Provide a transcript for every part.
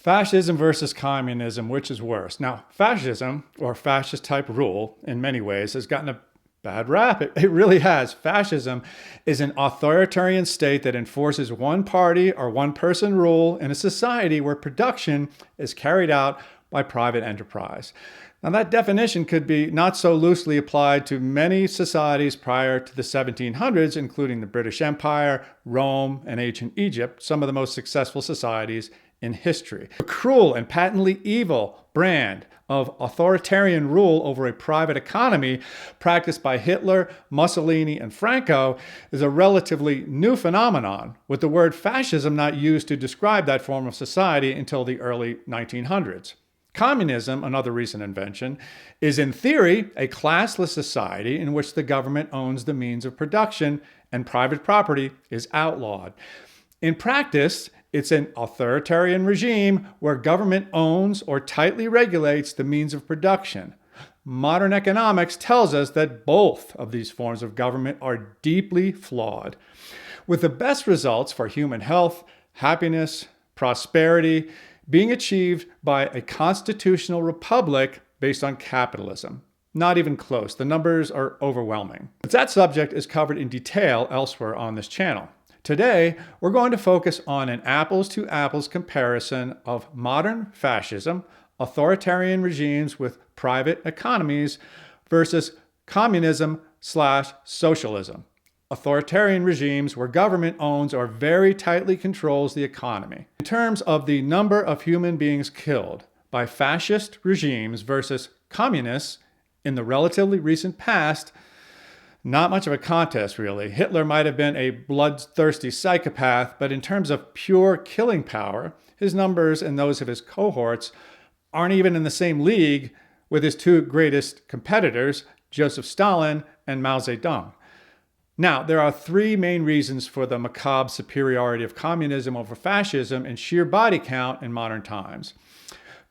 Fascism versus communism, which is worse? Now, fascism, or fascist type rule, in many ways has gotten a bad rap. It really has. Fascism is an authoritarian state that enforces one party or one person rule in a society where production is carried out by private enterprise. Now, that definition could be not so loosely applied to many societies prior to the 1700s, including the British Empire, Rome, and ancient Egypt, some of the most successful societies in history. The cruel and patently evil brand of authoritarian rule over a private economy practiced by Hitler, Mussolini, and Franco is a relatively new phenomenon, with the word fascism not used to describe that form of society until the early 1900s. Communism, another recent invention, is in theory a classless society in which the government owns the means of production and private property is outlawed. In practice, it's an authoritarian regime where government owns or tightly regulates the means of production. Modern economics tells us that both of these forms of government are deeply flawed, with the best results for human health, happiness, prosperity being achieved by a constitutional republic based on capitalism. Not even close. The numbers are overwhelming. But that subject is covered in detail elsewhere on this channel. Today, we're going to focus on an apples-to-apples comparison of modern fascism, authoritarian regimes with private economies, versus communism/socialism, authoritarian regimes where government owns or very tightly controls the economy. In terms of the number of human beings killed by fascist regimes versus communists in the relatively recent past, not much of a contest, really. Hitler might have been a bloodthirsty psychopath, but in terms of pure killing power, his numbers and those of his cohorts aren't even in the same league with his two greatest competitors, Joseph Stalin and Mao Zedong. Now, there are three main reasons for the macabre superiority of communism over fascism in sheer body count in modern times.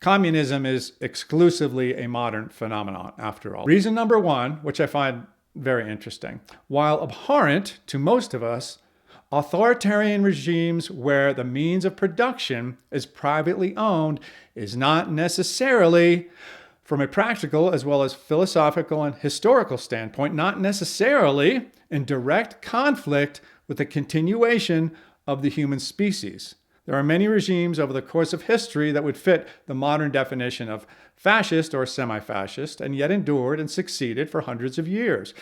Communism is exclusively a modern phenomenon, after all. Reason number one, which I find very interesting. While abhorrent to most of us, authoritarian regimes where the means of production is privately owned is not necessarily, from a practical as well as philosophical and historical standpoint, not necessarily in direct conflict with the continuation of the human species. There are many regimes over the course of history that would fit the modern definition of fascist or semi-fascist, and yet endured and succeeded for hundreds of years.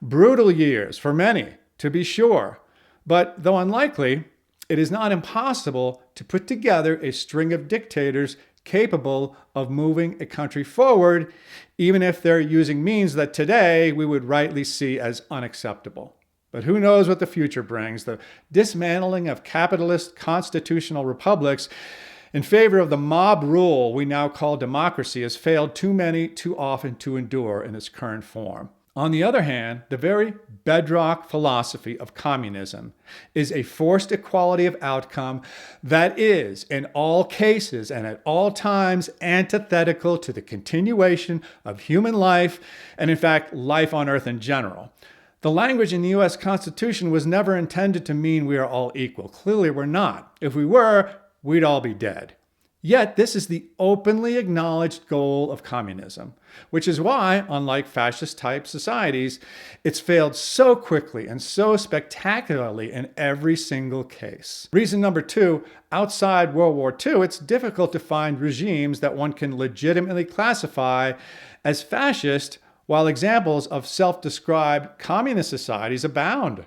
Brutal years for many, to be sure. But though unlikely, it is not impossible to put together a string of dictators capable of moving a country forward, even if they're using means that today we would rightly see as unacceptable. But who knows what the future brings? The dismantling of capitalist constitutional republics in favor of the mob rule we now call democracy has failed too often to endure in its current form. On the other hand, the very bedrock philosophy of communism is a forced equality of outcome that is, in all cases and at all times, antithetical to the continuation of human life and, in fact, life on Earth in general. The language in the U.S. Constitution was never intended to mean we are all equal. Clearly, we're not. If we were, we'd all be dead. Yet, this is the openly acknowledged goal of communism, which is why, unlike fascist-type societies, it's failed so quickly and so spectacularly in every single case. Reason number two, outside World War II, it's difficult to find regimes that one can legitimately classify as fascist, while examples of self-described communist societies abound.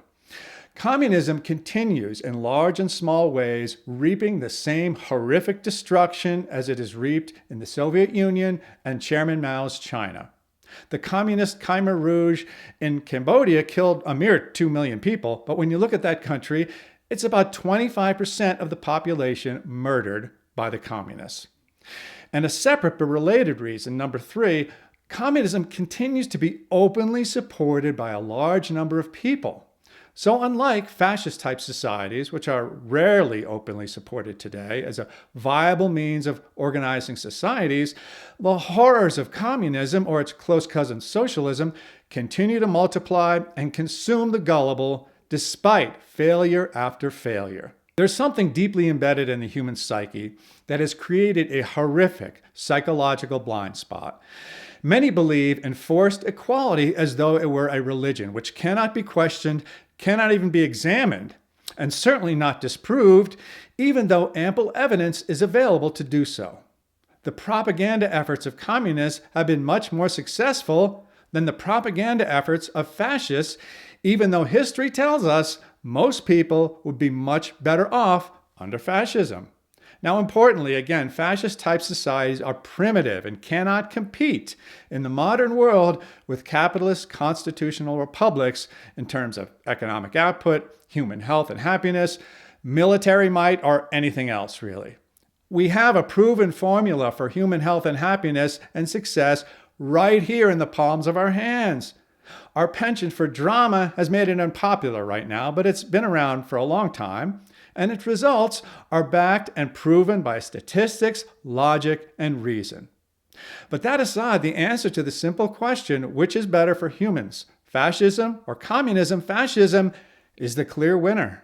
Communism continues in large and small ways, reaping the same horrific destruction as it has reaped in the Soviet Union and Chairman Mao's China. The communist Khmer Rouge in Cambodia killed a mere 2 million people, but when you look at that country, it's about 25% of the population murdered by the communists. And a separate but related reason, number three, communism continues to be openly supported by a large number of people. So unlike fascist-type societies, which are rarely openly supported today as a viable means of organizing societies, the horrors of communism, or its close cousin socialism, continue to multiply and consume the gullible despite failure after failure. There's something deeply embedded in the human psyche that has created a horrific psychological blind spot. Many believe in forced equality as though it were a religion, which cannot be questioned, cannot even be examined, and certainly not disproved, even though ample evidence is available to do so. The propaganda efforts of communists have been much more successful than the propaganda efforts of fascists, even though history tells us most people would be much better off under fascism. Now, importantly, again, fascist-type societies are primitive and cannot compete in the modern world with capitalist constitutional republics in terms of economic output, human health and happiness, military might, or anything else, really. We have a proven formula for human health and happiness and success right here in the palms of our hands. Our penchant for drama has made it unpopular right now, but it's been around for a long time, and its results are backed and proven by statistics, logic, and reason. But that aside, the answer to the simple question, which is better for humans, fascism or communism, fascism is the clear winner.